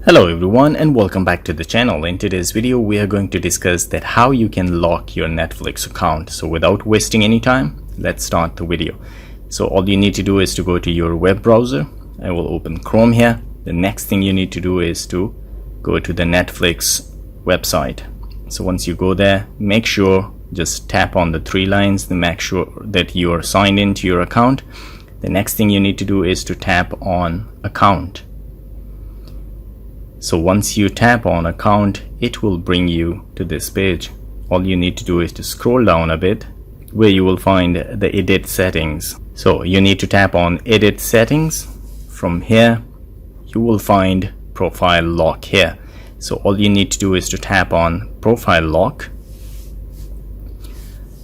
Hello everyone and welcome back to the channel. In today's video we are going to discuss that how you can lock your Netflix account. So without wasting any time, let's start the video. So all you need to do is to go to your web browser. I will open Chrome here. The next thing you need to do is to go to the Netflix website. So once you go there, make sure just tap on the three lines to make sure that you are signed into your account. The next thing you need to do is to tap on account. So once you tap on account, it will bring you to this page. All you need to do is to scroll down a bit where you will find the edit settings. So you need to tap on edit settings. From here you will find profile lock here. So all you need to do is to tap on profile lock.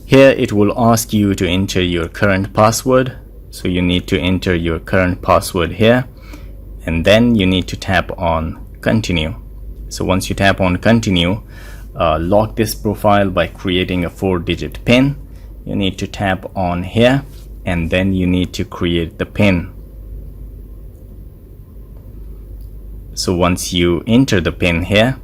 Here it will ask you to enter your current password. So you need to enter your current password here, and then you need to tap on continue. So once you tap on continue, lock this profile by creating a 4-digit PIN. You need to tap on here and then you need to create the PIN. So once you enter the PIN here,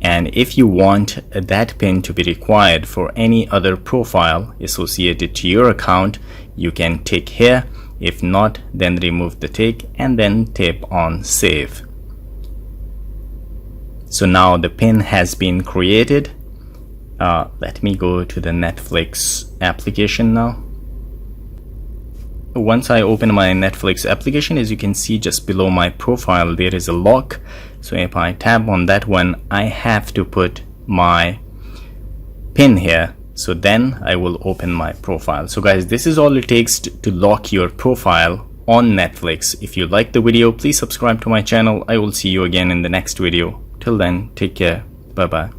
and if you want that PIN to be required for any other profile associated to your account, you can tick here. If not, then remove the tick and then tap on save. So now the PIN has been created. Let me go to the Netflix application now. Once I open my Netflix application, as you can see just below my profile there is a lock. So if I tap on that one, I have to put my PIN here. So then I will open my profile. So guys, this is all it takes to lock your profile on Netflix. If you like the video, please subscribe to my channel. I will see you again in the next video. Till then, take care. Bye bye.